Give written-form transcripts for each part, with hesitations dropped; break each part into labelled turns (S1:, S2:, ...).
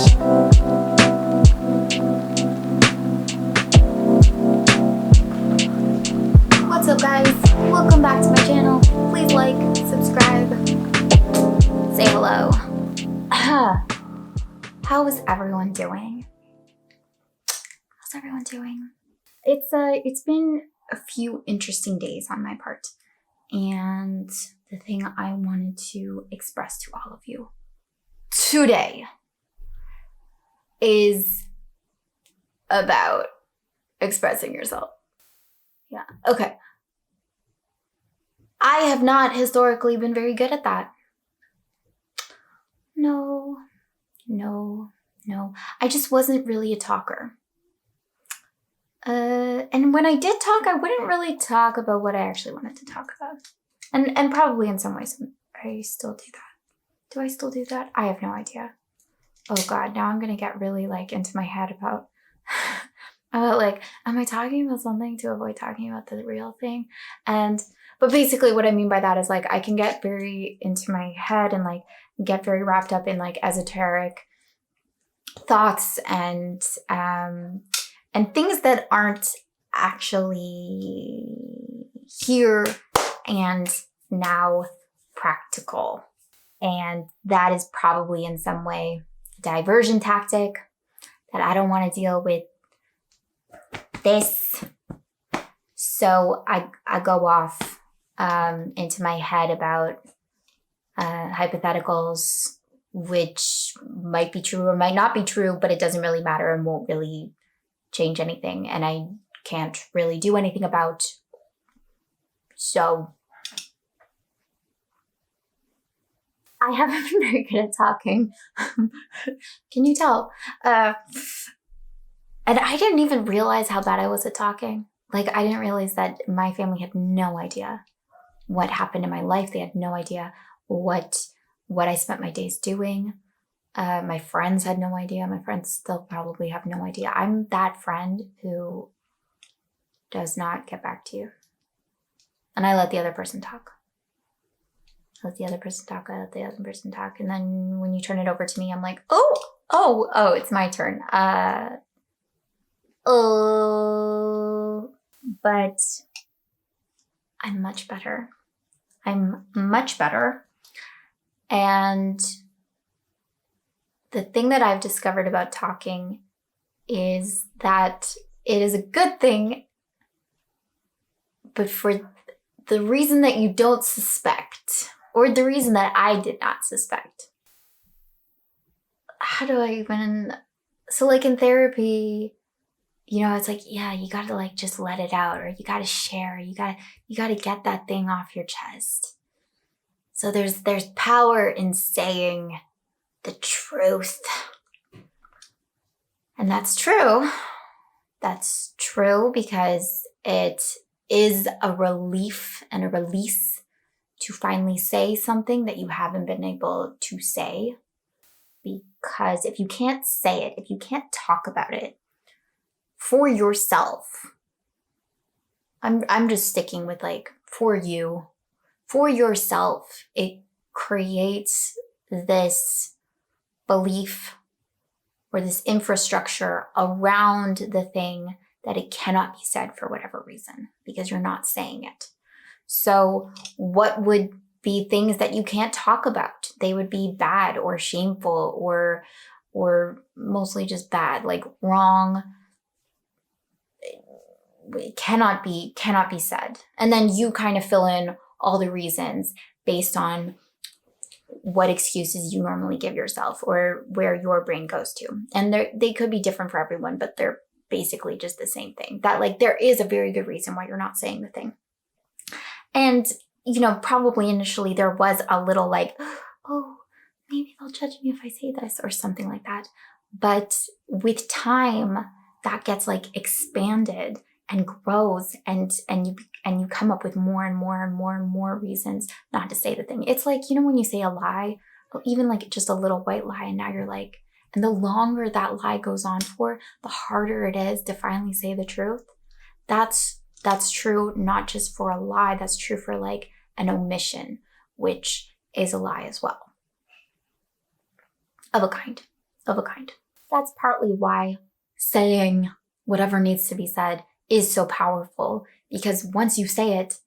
S1: What's up, guys? Welcome back to my channel. Please like, subscribe, say hello. How is everyone doing? How's everyone doing? It's been a few interesting days on my part, and the thing I wanted to express to all of you today is about expressing yourself. Yeah, okay. I have not historically been very good at that. No. I just wasn't really a talker. And when I did talk, I wouldn't really talk about what I actually wanted to talk about. And probably in some ways, I still do that. Do I still do that? I have no idea. Oh God, now I'm gonna get really into my head about am I talking about something to avoid talking about the real thing? But basically what I mean by that is I can get very into my head and get very wrapped up in esoteric thoughts and things that aren't actually here and now practical. And that is probably in some way a diversion tactic that I don't want to deal with this. So I go off into my head about hypotheticals, which might be true or might not be true, but it doesn't really matter and won't really change anything, and I can't really do anything about. So I haven't been very good at talking. Can you tell? And I didn't even realize how bad I was at talking. I didn't realize that my family had no idea what happened in my life. They had no idea what I spent my days doing. My friends had no idea. My friends still probably have no idea. I'm that friend who does not get back to you. And I let the other person talk. I let the other person talk. And then when you turn it over to me, I'm like, oh, it's my turn. But I'm much better. And the thing that I've discovered about talking is that it is a good thing, but for the reason that you don't suspect, or the reason that I did not suspect. How do I even... So in therapy, it's you gotta just let it out, or you gotta share, you gotta get that thing off your chest. So there's power in saying the truth. And that's true. That's true because it is a relief and a release to finally say something that you haven't been able to say. Because if you can't say it, if you can't talk about it for yourself, I'm just sticking with for you, for yourself, it creates this belief or this infrastructure around the thing that it cannot be said for whatever reason, because you're not saying it. So what would be things that you can't talk about? They would be bad or shameful or mostly just bad, wrong. It cannot be said. And then you kind of fill in all the reasons based on what excuses you normally give yourself or where your brain goes to. And they could be different for everyone, but they're basically just the same thing. That there is a very good reason why you're not saying the thing. And, probably initially there was a little oh, maybe they'll judge me if I say this or something like that. But with time, that gets expanded and grows, and you come up with more and more reasons not to say the thing. It's when you say a lie, even just a little white lie, and now you're and the longer that lie goes on for, the harder it is to finally say the truth. That's true not just for a lie, that's true for an omission, which is a lie as well. Of a kind. of a kind. That's partly why saying whatever needs to be said is so powerful, because once you say it,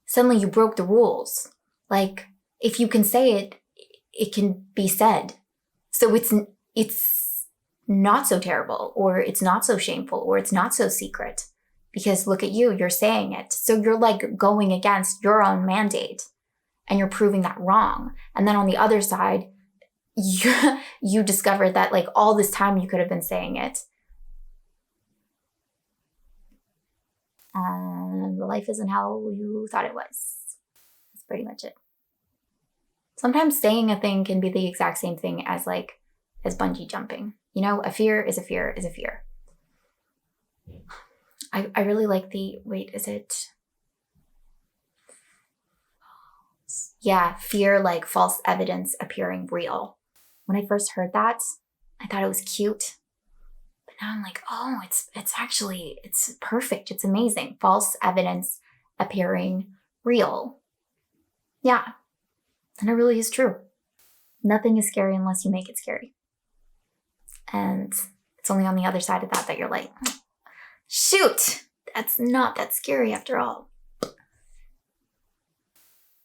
S1: suddenly you broke the rules. Like, if you can say it, it can be said. So it's not so terrible, or it's not so shameful, or it's not so secret. Because look at you, you're saying it. So you're like going against your own mandate, and you're proving that wrong. And then on the other side, you discovered that like all this time you could have been saying it. And life isn't how you thought it was. That's pretty much it. Sometimes saying a thing can be the exact same thing as bungee jumping. You know, a fear is a fear is a fear. I really like is it? Yeah, fear like false evidence appearing real. When I first heard that, I thought it was cute. But now I'm like, oh, it's perfect. It's amazing. False evidence appearing real. Yeah. And it really is true. Nothing is scary unless you make it scary. And it's only on the other side of that you're like, shoot, that's not that scary after all.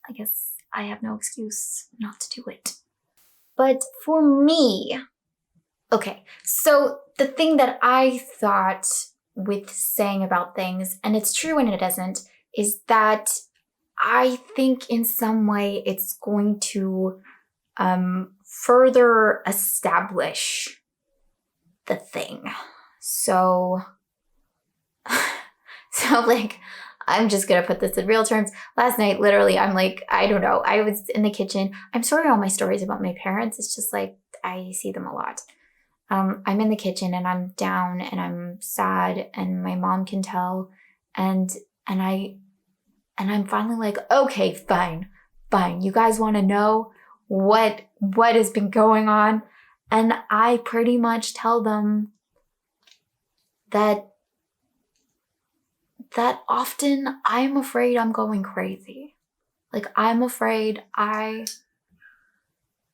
S1: I guess I have no excuse not to do it. But for me, okay, so the thing that I thought with saying about things, and it's true and it isn't, is that I think in some way it's going to further establish the thing. So like, I'm just gonna put this in real terms. Last night, literally, I'm like, I don't know. I was in the kitchen. I'm sorry all my stories about my parents. It's just like, I see them a lot. I'm in the kitchen and I'm down and I'm sad and my mom can tell. And I'm finally like, okay, fine. You guys want to know what has been going on? And I pretty much tell them that often I'm afraid I'm going crazy. Like, I'm afraid I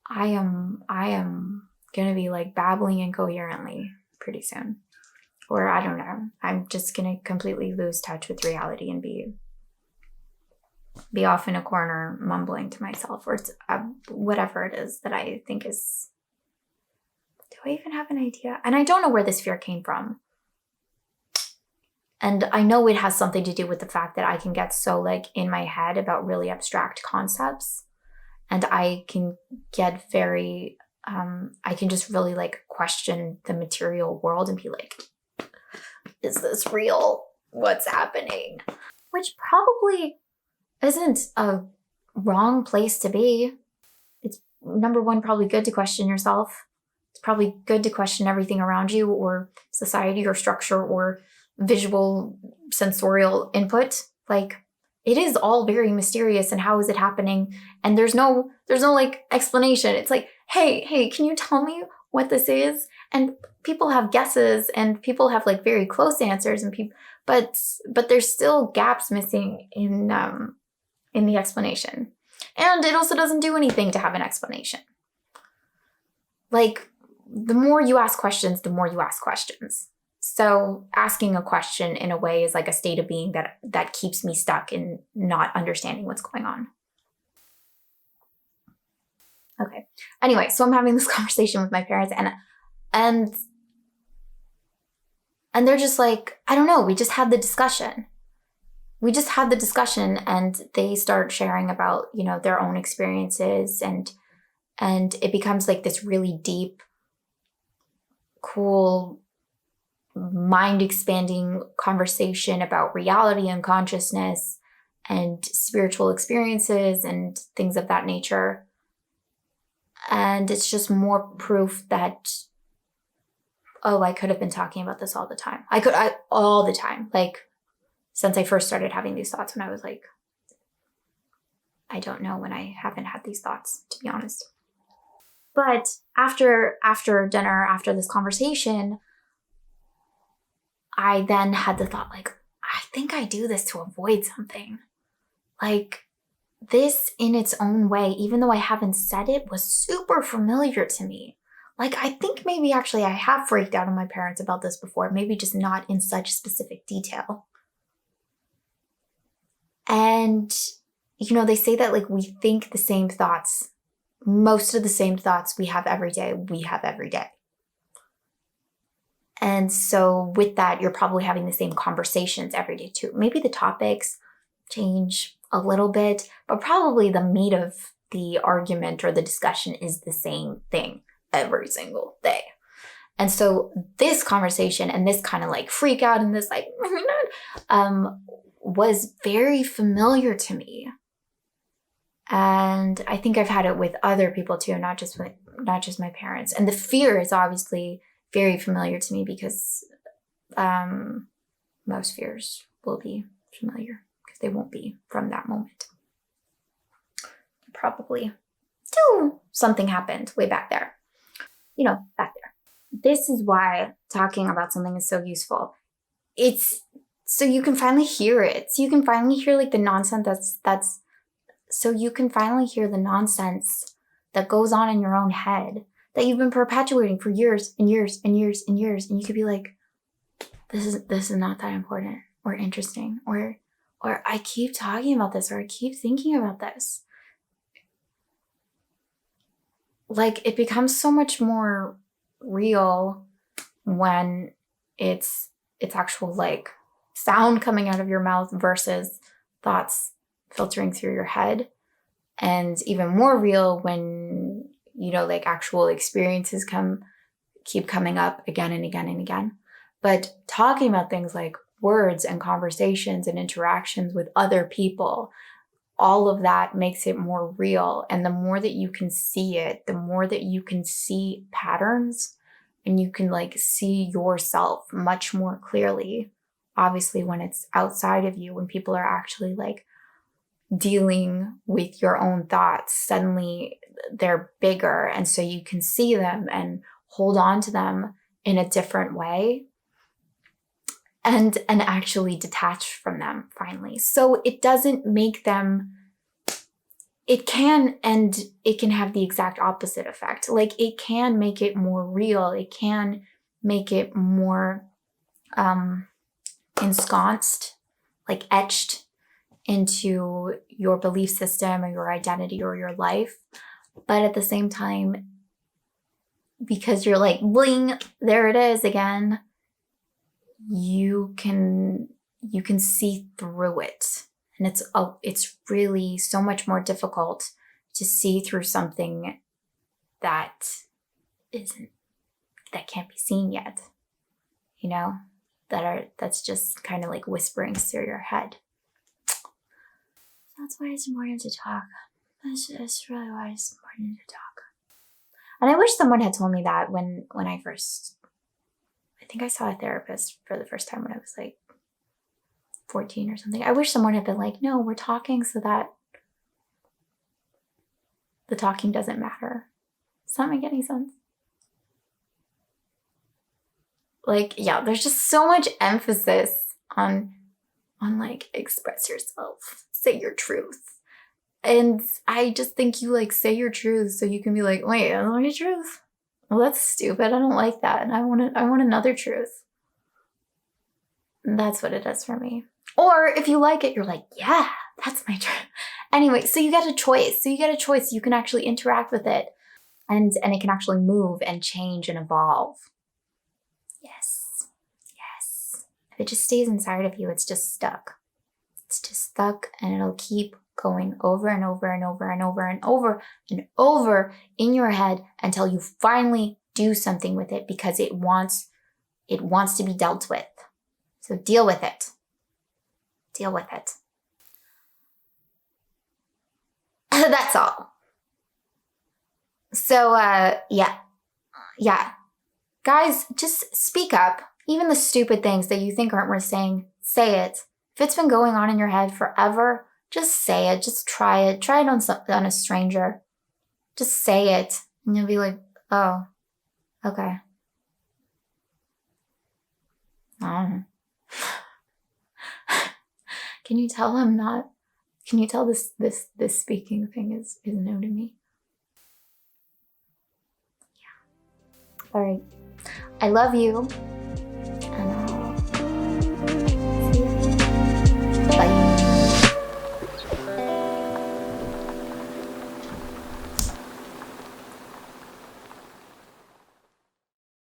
S1: am gonna be like babbling incoherently pretty soon. Or I don't know. I'm just gonna completely lose touch with reality and be off in a corner mumbling to myself, or whatever it is that I think is. Do I even have an idea? And I don't know where this fear came from. And I know it has something to do with the fact that I can get so like in my head about really abstract concepts. And I can get very, I can just really like question the material world and be like, is this real? What's happening? Which probably isn't a wrong place to be. It's number one, probably good to question yourself. It's probably good to question everything around you, or society, or structure, or visual sensorial input. Like, it is all very mysterious, and how is it happening? And there's no like explanation. It's like, hey, can you tell me what this is? And people have guesses, and people have like very close answers, and but there's still gaps missing in the explanation. And it also doesn't do anything to have an explanation. Like, the more you ask questions, the more you ask questions. So asking a question in a way is like a state of being that keeps me stuck in not understanding what's going on. Okay. Anyway, so I'm having this conversation with my parents, and they're just like, I don't know, we just had the discussion. And they start sharing about, you know, their own experiences, and it becomes like this really deep, cool, mind-expanding conversation about reality and consciousness and spiritual experiences and things of that nature. And it's just more proof that, oh, I could have been talking about this all the time. All the time. Like, since I first started having these thoughts when I was like, I don't know when I haven't had these thoughts, to be honest. But after dinner, after this conversation, I then had the thought, like, I think I do this to avoid something. Like, this in its own way, even though I haven't said it, was super familiar to me. Like, I think maybe actually I have freaked out on my parents about this before, maybe just not in such specific detail. And, you know, they say that like we think the same thoughts, most of the same thoughts we have every day, we have every day. And so with that, you're probably having the same conversations every day too. Maybe the topics change a little bit, but probably the meat of the argument or the discussion is the same thing every single day. And so this conversation and this kind of like freak out and this like, was very familiar to me. And I think I've had it with other people too, not just my parents. And the fear is obviously very familiar to me because most fears will be familiar because they won't be from that moment. Probably till something happened way back there. You know, back there. This is why talking about something is so useful. It's so you can finally hear it. So you can finally hear like the nonsense so you can finally hear the nonsense that goes on in your own head that you've been perpetuating for years and years and years and years. And you could be like, this is not that important or interesting, or I keep talking about this, or I keep thinking about this. Like, it becomes so much more real when it's actual like sound coming out of your mouth versus thoughts filtering through your head. And even more real when, you know, like actual experiences keep coming up again and again and again. But talking about things like words and conversations and interactions with other people, all of that makes it more real. And the more that you can see it, the more that you can see patterns and you can like see yourself much more clearly. Obviously, when it's outside of you, when people are actually like dealing with your own thoughts, suddenly they're bigger. And so you can see them and hold on to them in a different way and actually detach from them finally. So it doesn't make them, it can have the exact opposite effect. Like, it can make it more real. It can make it more ensconced, like etched into your belief system or your identity or your life. But at the same time, because you're like, bling, there it is again, you can see through it. And it's really so much more difficult to see through something that can't be seen yet, you know, that's just kind of like whispering through your head. That's why it's important to talk. That's really why it's important to talk. And I wish someone had told me that when I think I saw a therapist for the first time when I was like 14 or something. I wish someone had been like, no, we're talking so that the talking doesn't matter. Does that make any sense? Like, yeah, there's just so much emphasis on like, express yourself, say your truth. And I just think you like say your truth so you can be like, wait, I don't want your truth. Well, that's stupid. I don't like that. And I want another truth. And that's what it does for me. Or if you like it, you're like, yeah, that's my truth. Anyway, so you get a choice. You can actually interact with it. And it can actually move and change and evolve. Yes. If it just stays inside of you, it's just stuck. And it'll keep going over and over and over and over and over and over in your head until you finally do something with it because it wants to be dealt with. So deal with it. That's all. So, yeah. Guys, just speak up. Even the stupid things that you think aren't worth saying, say it. If it's been going on in your head forever, just say it. Just try it. Try it on a stranger. Just say it. And you'll be like, oh, okay. Oh. Can you tell this speaking thing is new to me? All right. I love you.